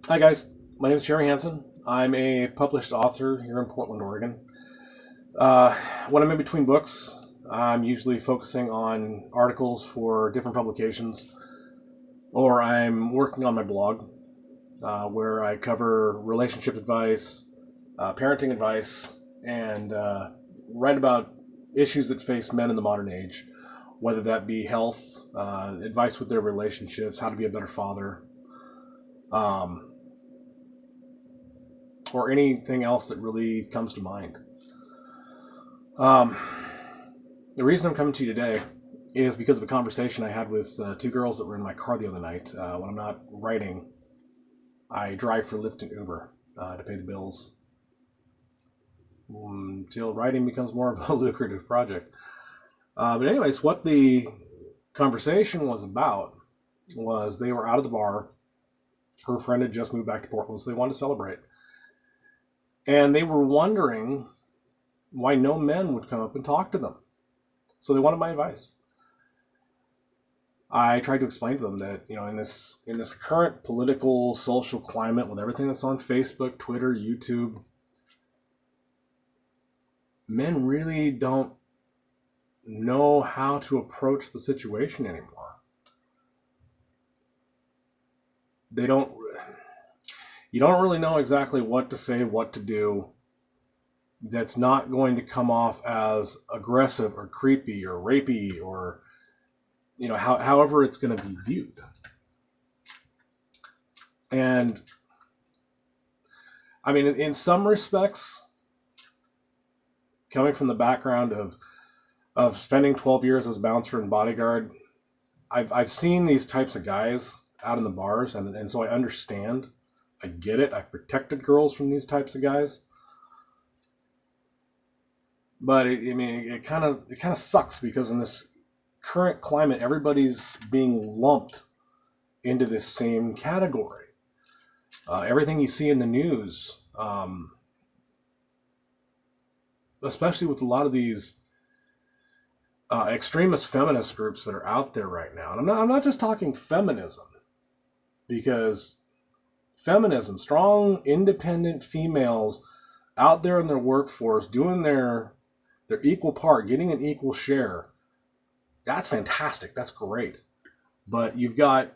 Hi guys, my name is Jeremy Hanson. I'm a published author here in Portland, Oregon. Uh, when I'm in between books, I'm usually focusing on articles for different publications, or I'm working on my blog where I cover relationship advice, parenting advice, and write about issues that face men in the modern age, whether that be health, advice with their relationships, how to be a better father, um, or anything else that really comes to mind. Um, the reason I'm coming to you today is because of a conversation I had with two girls that were in my car the other night. When I'm not writing, I drive for Lyft and Uber to pay the bills until writing becomes more of a lucrative project. But anyways, what the conversation was about was they were out of the bar. Her friend had just moved back to Portland, so they wanted to celebrate. And they were wondering why no men would come up and talk to them. So they wanted my advice. I tried to explain to them that, in this current political social climate with everything that's on Facebook, Twitter, YouTube, men really don't know how to approach the situation anymore. They don't You don't really know exactly what to say, what to do that's not going to come off as aggressive or creepy or rapey or however it's going to be viewed. And I mean, in some respects, coming from the background of spending 12 years as a bouncer and bodyguard, I've seen these types of guys out in the bars, and so I understand. I get it. I've protected girls from these types of guys. But it kind of sucks because in this current climate, everybody's being lumped into this same category. Everything you see in the news, especially with a lot of these extremist feminist groups that are out there right now, and I'm not just talking feminism, because feminism, strong, independent females out there in their workforce doing their equal part, getting an equal share, that's fantastic. That's great. But you've got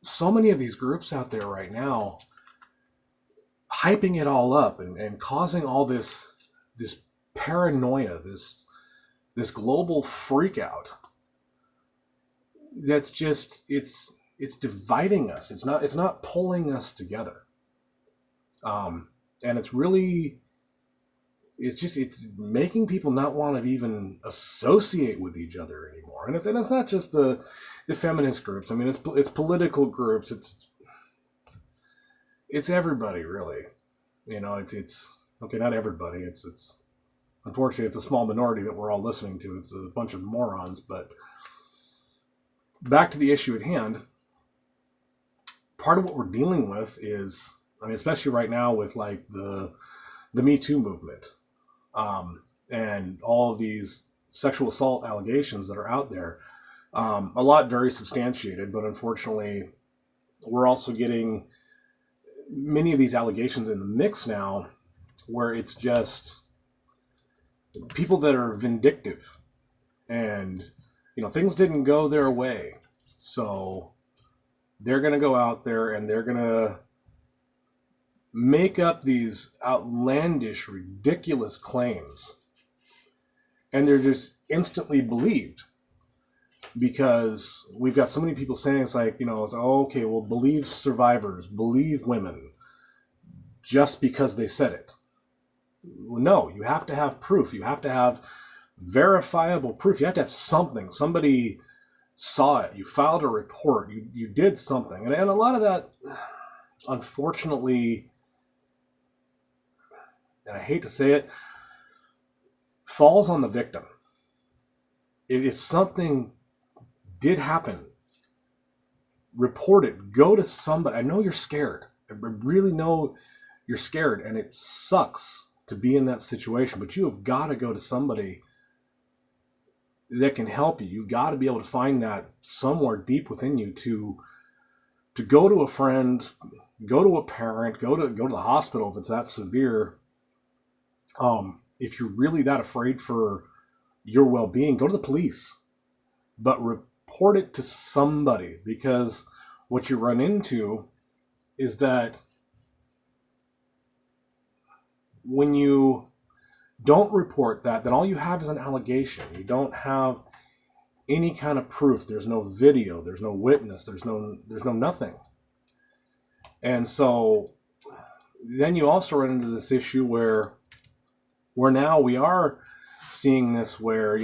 so many of these groups out there right now hyping it all up and causing all this paranoia, this global freak out. That's just it's dividing us. It's not pulling us together. And it's making people not want to even associate with each other anymore. And it's not just the feminist groups. I mean, it's political groups. It's everybody, really. It's okay, not everybody. It's unfortunately it's a small minority that we're all listening to. It's a bunch of morons. But back to the issue at hand. Part of what we're dealing with is, I mean, especially right now with like the Metoo movement, and all of these sexual assault allegations that are out there. A lot very substantiated, but unfortunately, we're also getting many of these allegations in the mix now, where it's just people that are vindictive, and things didn't go their way, so they're going to go out there and they're going to make up these outlandish, ridiculous claims, and they're just instantly believed because we've got so many people saying it's like, it's okay, well, believe survivors, believe women just because they said it. Well, no, you have to have proof. You have to have verifiable proof. You have to have something. Somebody saw it. You filed a report. You did something. And a lot of that, unfortunately, and I hate to say it, falls on the victim. If something did happen, report it. Go to somebody. I know you're scared. I really know you're scared, and it sucks to be in that situation, but you have got to go to somebody that can help you. You've got to be able to find that somewhere deep within you to to go to a friend, go to a parent, go to the hospital if it's that severe. If you're really that afraid for your well-being, go to the police, but report it to somebody, because what you run into is that when you don't report that, then all you have is an allegation. You don't have any kind of proof. There's no video, there's no witness, there's no nothing. And so then you also run into this issue where now we are seeing this where,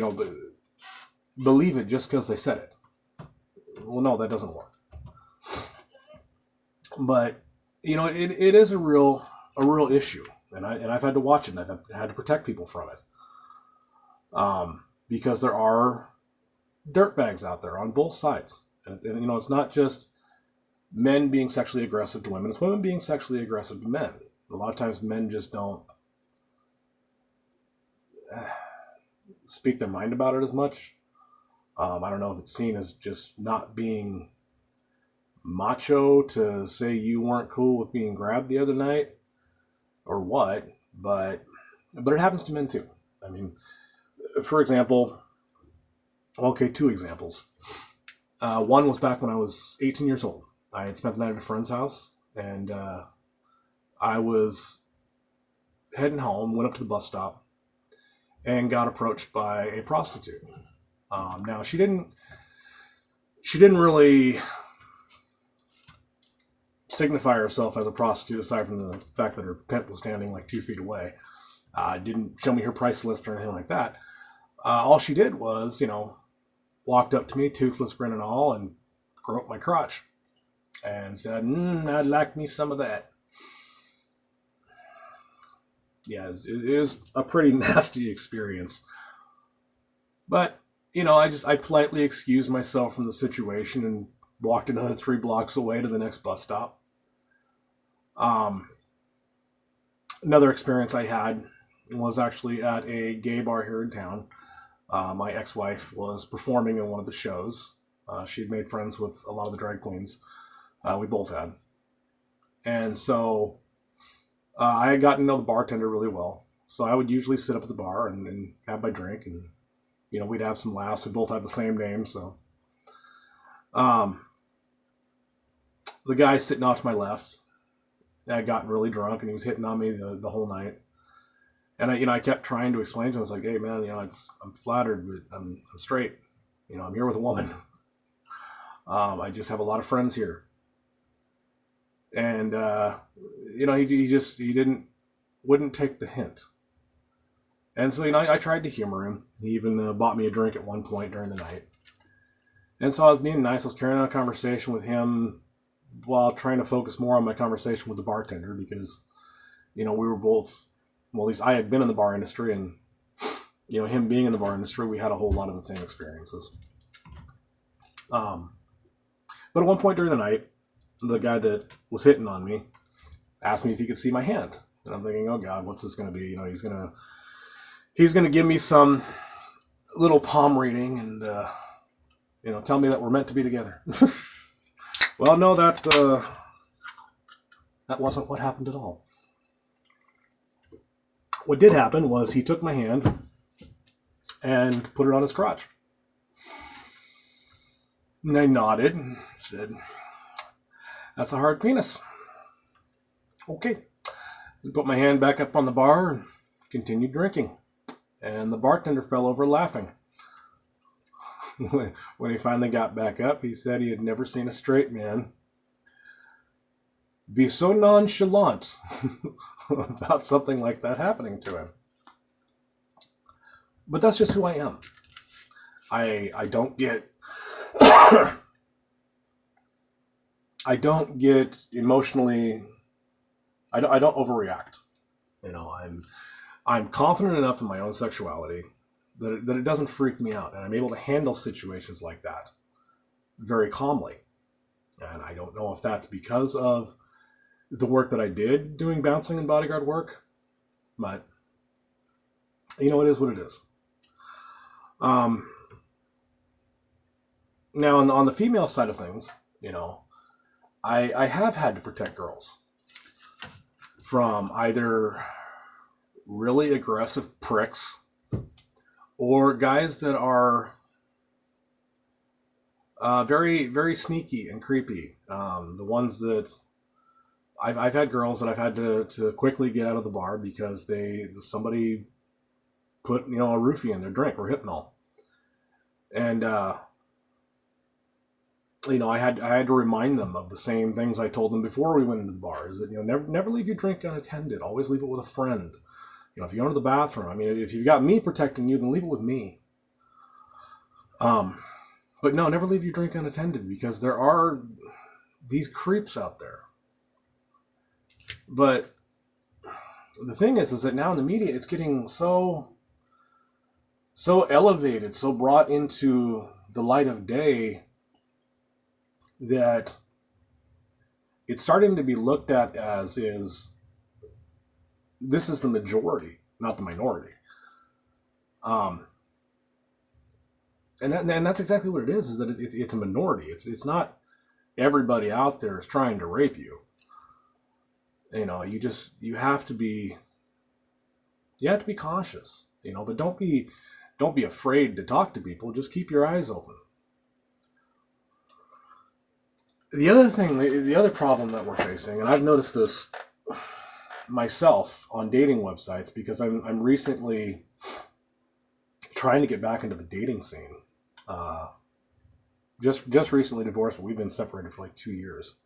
believe it just because they said it. Well, no, that doesn't work. But, it is a real issue. And I've had to watch it, and I've had to protect people from it. Because there are dirtbags out there on both sides. And it's not just men being sexually aggressive to women, it's women being sexually aggressive to men. A lot of times men just don't speak their mind about it as much. I don't know if it's seen as just not being macho to say you weren't cool with being grabbed the other night or what, but it happens to men too. I mean, for example, okay, 2 examples. One was back when I was 18 years old. I had spent the night at a friend's house, and I was heading home, went up to the bus stop, and got approached by a prostitute. Now she didn't really signify herself as a prostitute, aside from the fact that her pimp was standing like 2 feet away. Didn't show me her price list or anything like that. All she did was, walked up to me, toothless grin and all, and groped my crotch and said, I'd like me some of that. Yeah, it was a pretty nasty experience. But, I politely excused myself from the situation and walked another 3 blocks away to the next bus stop. Another experience I had was actually at a gay bar here in town. My ex-wife was performing in one of the shows. She had made friends with a lot of the drag queens. We both had. And so I had gotten to know the bartender really well. So I would usually sit up at the bar and have my drink, and we'd have some laughs. We both had the same name, so the guy sitting off to my left had gotten really drunk, and he was hitting on me the whole night. And I kept trying to explain to him, I was like, hey man, I'm flattered, but I'm straight. I'm here with a woman. I just have a lot of friends here. And he wouldn't take the hint. And so I tried to humor him. He even bought me a drink at one point during the night. And so I was being nice. I was carrying on a conversation with him while trying to focus more on my conversation with the bartender, because we were both, well, at least I had been in the bar industry, and him being in the bar industry, we had a whole lot of the same experiences. But at one point during the night, the guy that was hitting on me asked me if he could see my hand. And I'm thinking, oh God, what's this going to be? He's going to give me some little palm reading and, tell me that we're meant to be together. Well, no, that wasn't what happened at all. What did happen was he took my hand and put it on his crotch. And I nodded and said, that's a hard penis. Okay. I put my hand back up on the bar and continued drinking. And the bartender fell over laughing. When he finally got back up, he said he had never seen a straight man be so nonchalant about something like that happening to him. But that's just who I am. I don't get I don't get emotionally, I don't overreact. I'm confident enough in my own sexuality that it doesn't freak me out, and I'm able to handle situations like that very calmly. And I don't know if that's because of the work that I did doing bouncing and bodyguard work, but it is what it is. Now on the female side of things, I have had to protect girls from either really aggressive pricks or guys that are very, very sneaky and creepy. The ones that I've had girls that I've had to quickly get out of the bar because somebody put a roofie in their drink or Hypnol, and I had to remind them of the same things I told them before we went into the bar. Is that never leave your drink unattended. Always leave it with a friend. If you go to the bathroom, I mean, if you've got me protecting you, then leave it with me. But no, never leave your drink unattended because there are these creeps out there. But the thing is that now in the media, it's getting so elevated, so brought into the light of day that it's starting to be looked at as this is the majority, not the minority. And that's exactly what it is that it's a minority. It's not everybody out there is trying to rape you. You have to be cautious, but don't be afraid to talk to people. Just keep your eyes open. The other problem that we're facing, and I've noticed this myself on dating websites because I'm recently trying to get back into the dating scene. Just recently divorced, but we've been separated for like 2 years.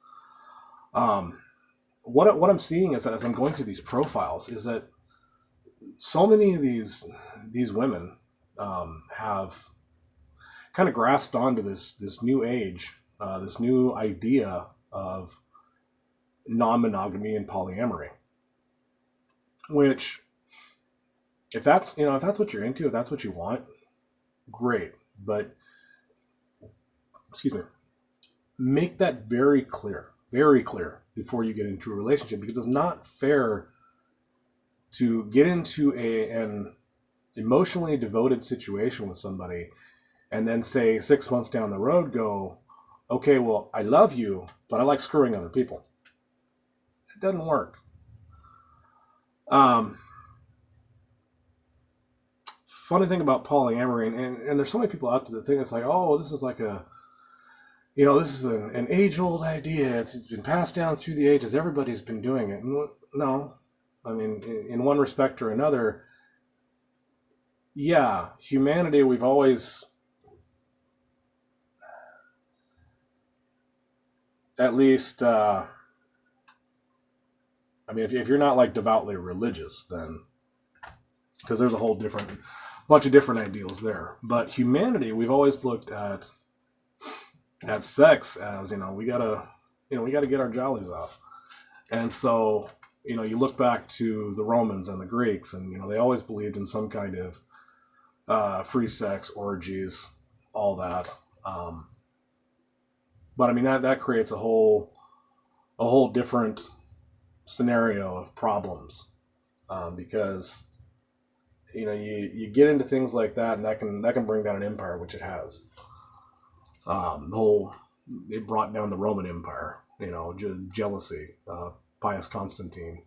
What I'm seeing is that as I'm going through these profiles is that so many of these women have kind of grasped onto this new age, this new idea of non-monogamy and polyamory, which if that's what you're into, if that's what you want, great. But excuse me, make that very clear before you get into a relationship, because it's not fair to get into an emotionally devoted situation with somebody and then say 6 months down the road go, okay, well, I love you, but I like screwing other people. It doesn't work. Funny thing about polyamory, and there's so many people out there that think it's like, oh, this is like this is an age-old idea. It's been passed down through the ages. Everybody's been doing it. No. I mean, in one respect or another, yeah, humanity, we've always, at least, I mean, if you're not like devoutly religious, then, because there's a whole bunch of different ideals there. But humanity, we've always looked at sex as, we gotta get our jollies off. And so, you look back to the Romans and the Greeks, and, they always believed in some kind of free sex, orgies, all that. But I mean, that creates a whole different scenario of problems, because, you get into things like that, and that can bring down an empire, which it has. It brought down the Roman Empire, jealousy. Pius Constantine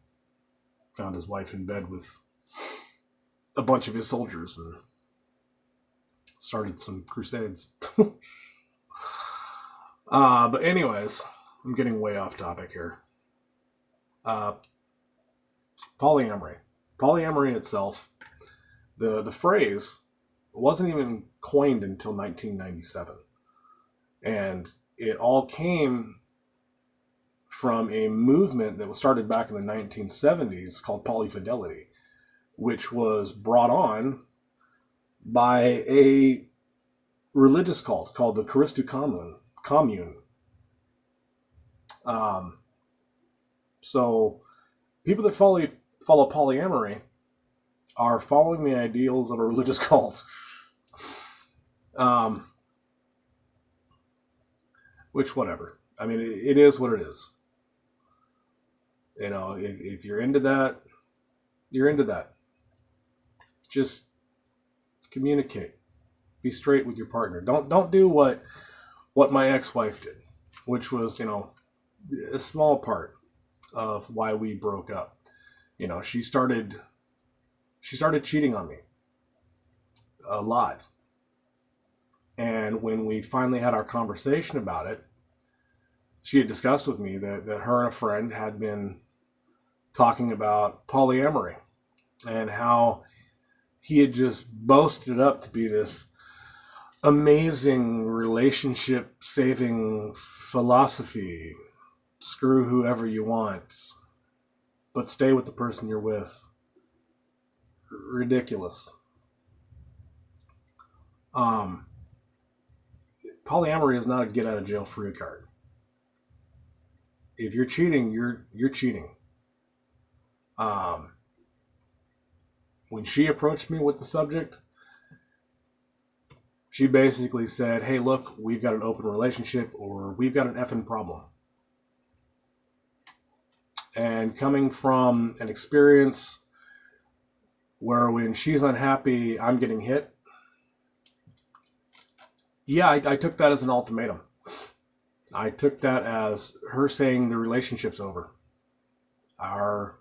found his wife in bed with a bunch of his soldiers and started some crusades. But anyways, I'm getting way off topic here. Polyamory. Polyamory itself, the phrase wasn't even coined until 1997. And it all came from a movement that was started back in the 1970s called polyfidelity, which was brought on by a religious cult called the Christu Commune. So people that follow polyamory are following the ideals of a religious cult. Which, whatever. I mean, it is what it is. If you're into that, you're into that. Just communicate. Be straight with your partner. Don't do what my ex-wife did, which was, a small part of why we broke up. You know, she started cheating on me a lot. And when we finally had our conversation about it, she had discussed with me that her and a friend had been talking about polyamory and how he had just boasted it up to be this amazing relationship saving philosophy. Screw whoever you want, but stay with the person you're with. Ridiculous. Um, Polyamory is not a get out of jail free card. If you're cheating, you're cheating. Um, when she approached me with the subject, she basically said, "Hey, look, we've got an open relationship, or we've got an effing problem." And coming from an experience where when she's unhappy, I'm getting hit, yeah, I took that as an ultimatum. I took that as her saying the relationship's over. Our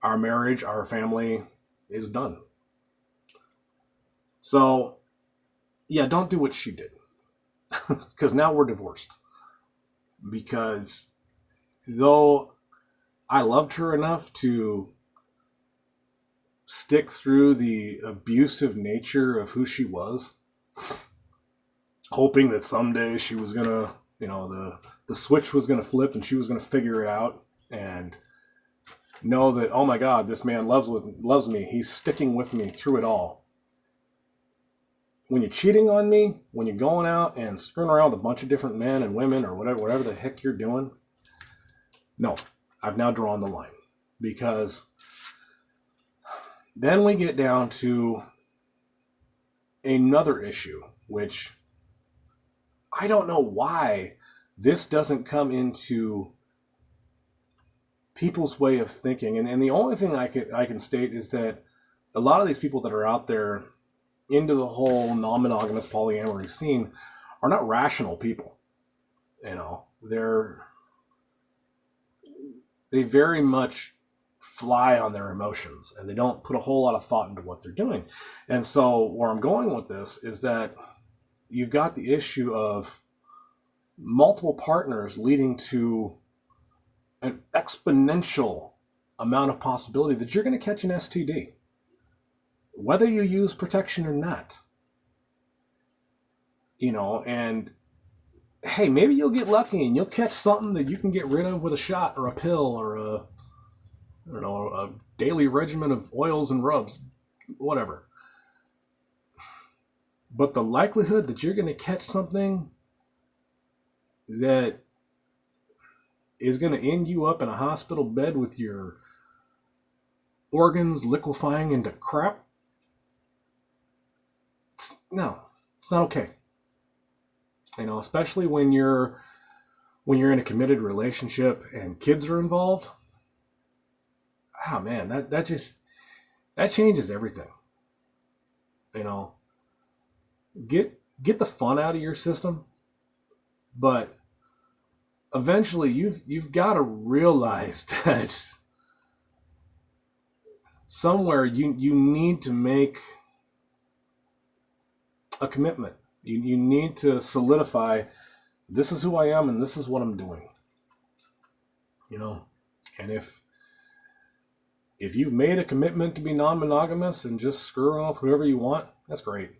marriage, our family is done. So, yeah, don't do what she did. Because now we're divorced. Because though I loved her enough to stick through the abusive nature of who she was, hoping that someday she was gonna, the switch was gonna flip and she was gonna figure it out and know that, oh my God, this man loves me. He's sticking with me through it all. When you're cheating on me, when you're going out and screwing around with a bunch of different men and women or whatever the heck you're doing, no, I've now drawn the line. Because then we get down to another issue, which I don't know why this doesn't come into people's way of thinking. And the only thing I can state is that a lot of these people that are out there into the whole non-monogamous polyamory scene are not rational people. They very much fly on their emotions and they don't put a whole lot of thought into what they're doing. And so where I'm going with this is that you've got the issue of multiple partners leading to an exponential amount of possibility that you're going to catch an STD, whether you use protection or not. And hey, maybe you'll get lucky and you'll catch something that you can get rid of with a shot or a pill or a daily regimen of oils and rubs, whatever. But the likelihood that you're going to catch something that is going to end you up in a hospital bed with your organs liquefying into crap, no, it's not okay. Especially when you're in a committed relationship and kids are involved. Ah, man, that changes everything. Get the fun out of your system, but eventually you've got to realize that somewhere you need to make a commitment. You need to solidify, this is who I am and this is what I'm doing. And if you've made a commitment to be non-monogamous and just screw around with whoever you want, that's great.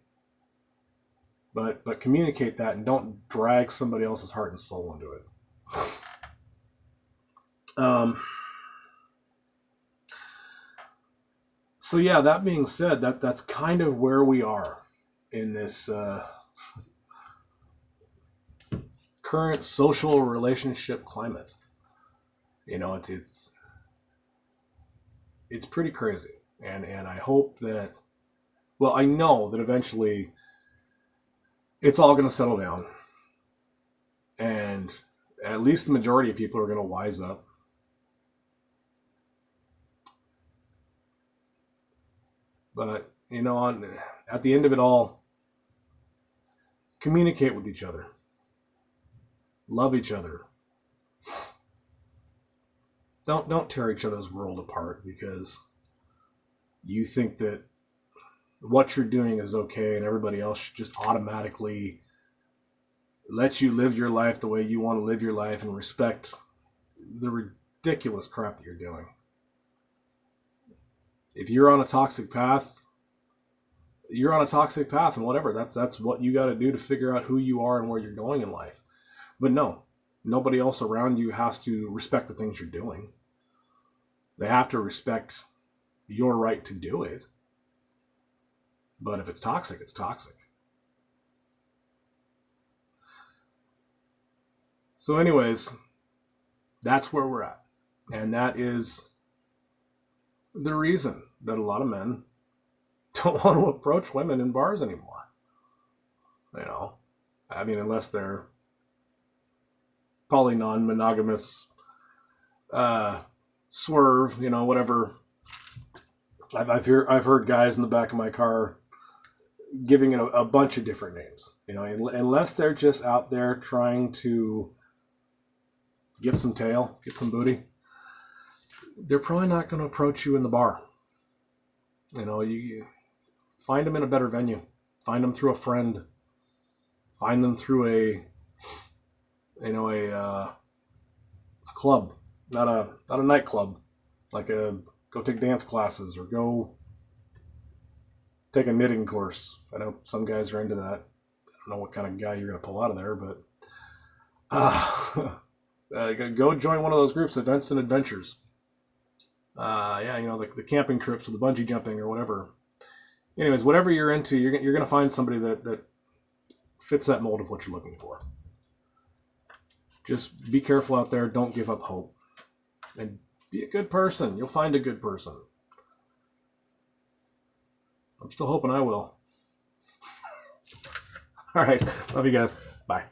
But communicate that and don't drag somebody else's heart and soul into it. So yeah, that being said, that's kind of where we are in this current social relationship climate. It's pretty crazy, and I hope that, well, I know that eventually it's all going to settle down, and at least the majority of people are going to wise up. But at the end of it all, communicate with each other. Love each other. don't tear each other's world apart because you think that what you're doing is okay and everybody else should just automatically let you live your life the way you want to live your life and respect the ridiculous crap that you're doing. If you're on a toxic path, you're on a toxic path, and whatever. That's what you got to do to figure out who you are and where you're going in life. But no, nobody else around you has to respect the things you're doing. They have to respect your right to do it. But if it's toxic, it's toxic. So anyways, that's where we're at. And that is the reason that a lot of men don't want to approach women in bars anymore. You know, I mean, unless they're poly non-monogamous, swerve, you know, whatever. I've heard guys in the back of my car giving it a bunch of different names. You know, unless they're just out there trying to get some tail, get some booty, they're probably not going to approach you in the bar. You know, you find them in a better venue. Find them through a friend. Find them through a club, not a nightclub, like go take dance classes or go take a knitting course. I know some guys are into that. I don't know what kind of guy you're going to pull out of there, but go join one of those groups, Events and Adventures. You know, the camping trips or the bungee jumping or whatever. Anyways, whatever you're into, you're going to find somebody that fits that mold of what you're looking for. Just be careful out there. Don't give up hope. And be a good person. You'll find a good person. I'm still hoping I will. All right. Love you guys. Bye.